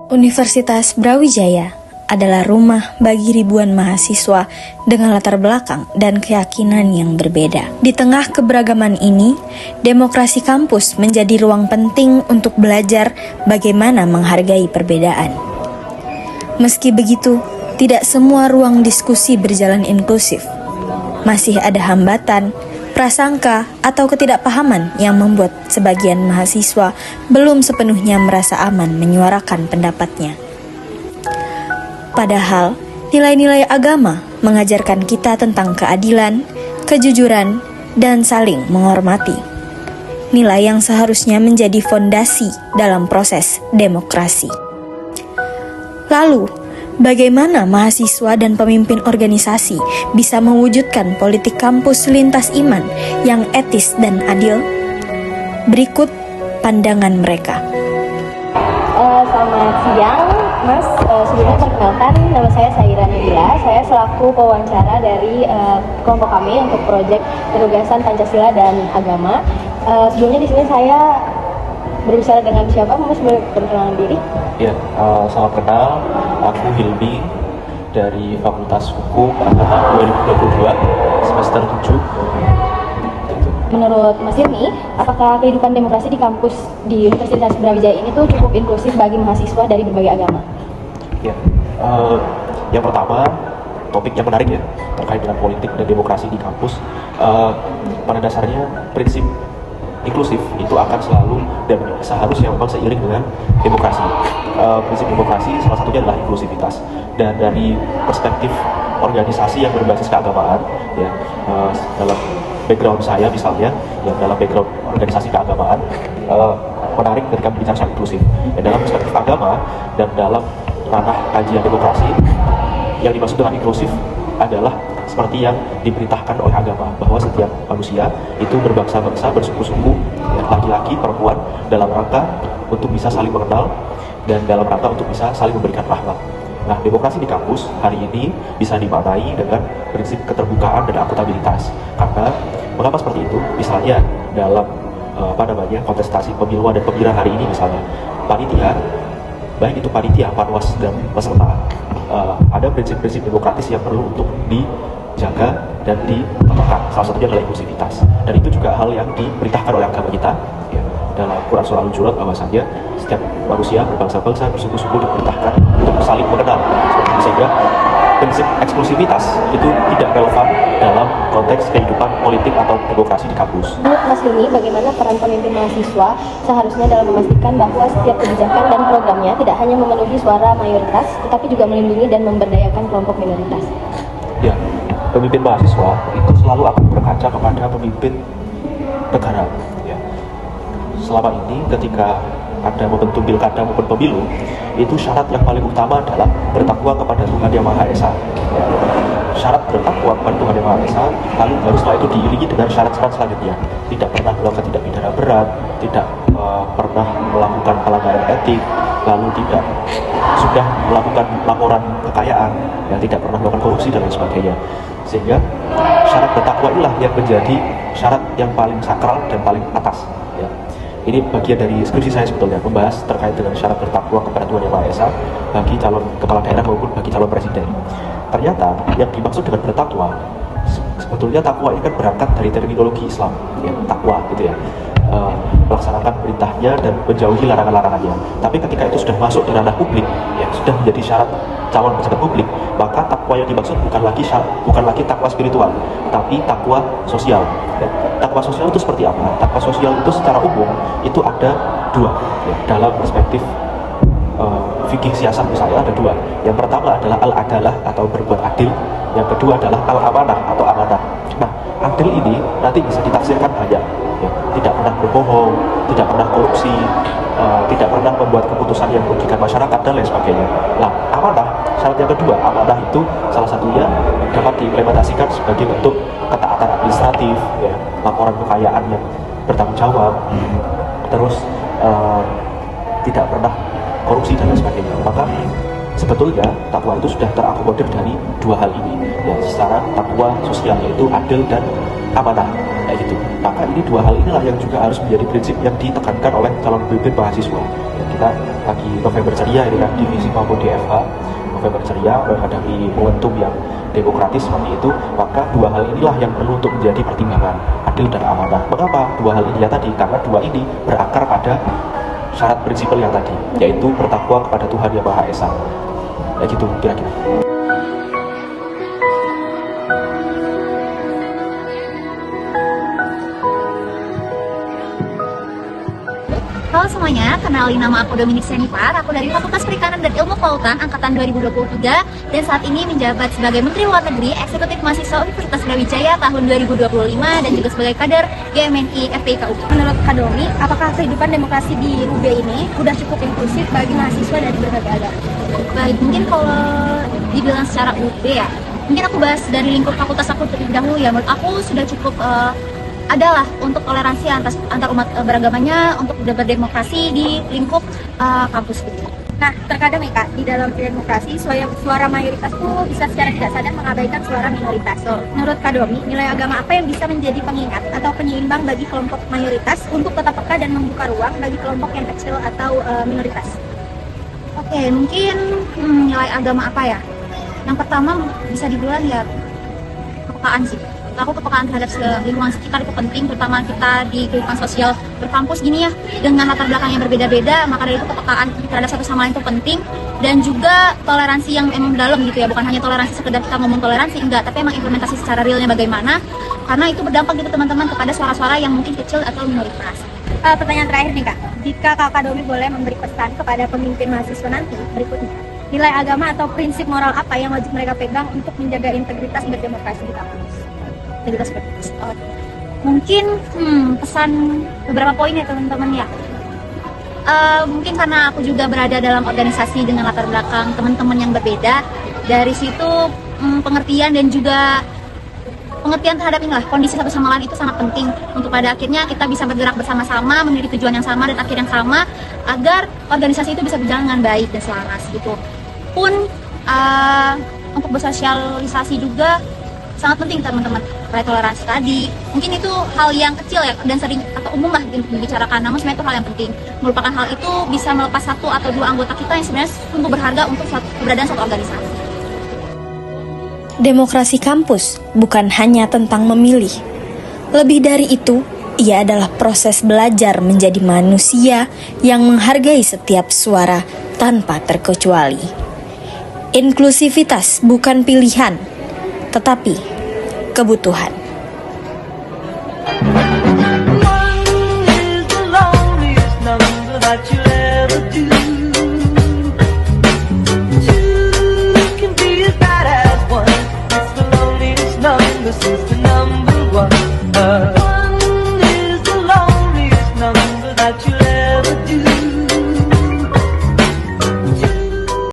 Universitas Brawijaya adalah rumah bagi ribuan mahasiswa dengan latar belakang dan keyakinan yang berbeda. Di tengah keberagaman ini, demokrasi kampus menjadi ruang penting untuk belajar bagaimana menghargai perbedaan. Meski begitu, tidak semua ruang diskusi berjalan inklusif. Masih ada hambatan, prasangka, atau ketidakpahaman yang membuat sebagian mahasiswa belum sepenuhnya merasa aman menyuarakan pendapatnya. Padahal, nilai-nilai agama mengajarkan kita tentang keadilan, kejujuran, dan saling menghormati. Nilai yang seharusnya menjadi fondasi dalam proses demokrasi. Lalu, bagaimana mahasiswa dan pemimpin organisasi bisa mewujudkan politik kampus lintas iman yang etis dan adil? Berikut pandangan mereka. Selamat siang, Mas. Sebelumnya perkenalkan, nama saya Saira Nabila. Saya selaku pewawancara dari kelompok kami untuk proyek penugasan Pancasila dan Agama. Sebelumnya di sini saya berbicara dengan siapa? Mas boleh perkenalan diri? Ya, salam kenal. Aku Hilmi dari Fakultas Hukum angkatan 2022 semester 7. Menurut Mas Hilmi, apakah kehidupan demokrasi di kampus di Universitas Brawijaya ini tuh cukup inklusif bagi mahasiswa dari berbagai agama? Ya, yang pertama topik yang menarik ya terkait dengan politik dan demokrasi di kampus. Pada dasarnya prinsip inklusif itu akan selalu dan seharusnya memang seiring dengan demokrasi. Prinsip demokrasi salah satunya adalah inklusivitas, dan dari perspektif organisasi yang berbasis keagamaan ya, dalam background saya misalnya yang dalam background organisasi keagamaan, menarik ketika berbicara soal inklusif ya, dalam perspektif agama dan dalam ranah kajian demokrasi. Yang dimaksud dengan inklusif adalah seperti yang diperintahkan oleh agama, bahwa setiap manusia itu berbangsa-bangsa, bersuku-suku, ya, laki-laki, perempuan, dalam rangka untuk bisa saling mengenal dan dalam rangka untuk bisa saling memberikan rahmat. Nah, demokrasi di kampus hari ini bisa dimaknai dengan prinsip keterbukaan dan akuntabilitas. Karena mengapa seperti itu? Misalnya dalam kontestasi pemiluan dan pemilihan hari ini misalnya, panitia, baik itu panitia, panwas dan peserta, ada prinsip-prinsip demokratis yang perlu untuk dijaga dan ditetapkan. Salah satunya adalah inklusivitas, dan itu juga hal yang diperintahkan oleh agama kita ya, dalam Quran Surah Al-Hujurat, bahwasanya setiap manusia berbangsa-bangsa, bersuku-suku diperintahkan untuk saling mengenal, sehingga prinsip eksklusivitas itu tidak relevan dalam konteks kehidupan politik atau demokrasi di kampus. Menurut Mas Hilmi, bagaimana peran pemimpin mahasiswa seharusnya dalam memastikan bahwa setiap kebijakan dan programnya tidak hanya memenuhi suara mayoritas, tetapi juga melindungi dan memberdayakan kelompok minoritas? Ya, pemimpin mahasiswa itu selalu akan berkaca kepada pemimpin negara. Ya. Selama ini ketika ada membentuk pilkada maupun pemilu, itu syarat yang paling utama adalah bertakwa kepada Tuhan Yang Maha Esa. Ya. Syarat bertakwa kepada Tuhan Yang Maha Esa, lalu baru setelah itu diiringi dengan syarat-syarat selanjutnya. Tidak pernah melakukan tindak pidana berat, tidak pernah melakukan pelanggaran etik, lalu tidak sudah melakukan laporan kekayaan, yang tidak pernah melakukan korupsi dan lain sebagainya. Sehingga syarat bertakwa inilah yang menjadi syarat yang paling sakral dan paling atas. Ya. Ini bagian dari skripsi saya sebetulnya, membahas terkait dengan syarat bertakwa kepada Tuhan Yang Maha Esa bagi calon kepala daerah maupun bagi calon presiden. Ternyata yang dimaksud dengan bertakwa, sebetulnya takwa ini kan berangkat dari terminologi Islam, ya, takwa gitu ya, melaksanakan perintahnya dan menjauhi larangan-larangannya. Tapi ketika itu sudah masuk di ranah publik, ya, sudah menjadi syarat calon pejabat publik, maka takwa yang dimaksud bukan lagi takwa spiritual, tapi takwa sosial. Ya. Takwa sosial itu seperti apa? Takwa sosial itu secara umum itu ada dua, ya, dalam perspektif fikih siasat misalnya ada dua. Yang pertama adalah al-adalah atau berbuat adil. Yang kedua adalah al-amanah atau amanah. Nah, adil ini nanti bisa ditafsirkan banyak. Ya, tidak pernah berbohong, tidak pernah korupsi, tidak pernah membuat keputusan yang merugikan masyarakat dan lain sebagainya. Nah, amanah, syarat yang kedua, amanah itu salah satunya dapat diimplementasikan sebagai bentuk ketaatan administratif, ya, laporan kekayaan yang bertanggung jawab, terus tidak pernah korupsi dan lain sebagainya. Maka sebetulnya takwa itu sudah terakomodir dari dua hal ini, ya, secara takwa sosial yaitu adil dan amanah, kayak gitu. Maka ini dua hal inilah yang juga harus menjadi prinsip yang ditekankan oleh calon pemimpin mahasiswa. Ya, kita lagi November Ceria ini kan, divisi maupun DFH November Ceria menghadapi momentum yang demokratis seperti itu, maka dua hal inilah yang perlu untuk menjadi pertimbangan, adil dan amanah. Mengapa dua hal ini ya tadi? Karena dua ini berakar pada syarat prinsipal yang tadi, yaitu bertakwa kepada Tuhan Yang Maha Esa. Kayak gitu kira-kira. Halo semuanya, kenalin nama aku Dominik Senipar. Aku dari Fakultas Perikanan dan Ilmu Kelautan Angkatan 2023 dan saat ini menjabat sebagai Menteri Luar Negeri Eksekutif Mahasiswa Universitas Brawijaya tahun 2025 dan juga sebagai kader GMNI FPIK UB. Menurut Kak Domi, apakah kehidupan demokrasi di UB ini udah cukup inklusif bagi mahasiswa dari berbagai agama? Baik, mungkin kalau dibilang secara UB ya, mungkin aku bahas dari lingkup fakultas aku terlebih dahulu ya. Menurut aku sudah cukup adalah untuk toleransi antar umat beragamanya, untuk berdemokrasi di lingkup kampus gitu. Nah, terkadang nih Kak, di dalam demokrasi suara mayoritas tuh bisa secara tidak sadar mengabaikan suara minoritas. So, menurut Kak Domi, nilai agama apa yang bisa menjadi pengingat atau penyeimbang bagi kelompok mayoritas untuk tetap peka dan membuka ruang bagi kelompok yang kecil atau minoritas? Oke, mungkin nilai agama apa ya? Yang pertama bisa dibilang ya kepekaan sih. Aku kepekaan terhadap lingkungan sekitar itu penting, terutama kita di kehidupan sosial berkampus gini ya, dengan latar belakang yang berbeda-beda, maka dari itu kepekaan terhadap satu sama lain itu penting, dan juga toleransi yang emang dalam gitu ya, bukan hanya toleransi sekedar kita ngomong toleransi, enggak, tapi emang implementasi secara realnya bagaimana, karena itu berdampak gitu teman-teman kepada suara-suara yang mungkin kecil atau minoritas. Pertanyaan terakhir nih Kak, jika Kak Domi boleh memberi pesan kepada pemimpin mahasiswa nanti berikutnya, nilai agama atau prinsip moral apa yang wajib mereka pegang untuk menjaga integritas berdemokrasi di kampus? Mungkin pesan beberapa poin ya teman-teman ya. Mungkin karena aku juga berada dalam organisasi dengan latar belakang teman-teman yang berbeda, dari situ pengertian dan juga pengertian terhadap inilah kondisi satu sama lain itu sangat penting untuk pada akhirnya kita bisa bergerak bersama-sama memiliki tujuan yang sama dan akhir yang sama agar organisasi itu bisa berjalan dengan baik dan selaras gitu. Pun untuk bersosialisasi juga sangat penting teman-teman, terkait toleransi tadi. Mungkin itu hal yang kecil ya dan sering atau umum lah dibicarakan, namun sebenarnya itu hal yang penting. Merupakan hal itu bisa melepas satu atau dua anggota kita yang sebenarnya sungguh berharga untuk keberadaan suatu organisasi. Demokrasi kampus bukan hanya tentang memilih. Lebih dari itu, ia adalah proses belajar menjadi manusia yang menghargai setiap suara tanpa terkecuali. Inklusivitas bukan pilihan, tetapi kebutuhan. That you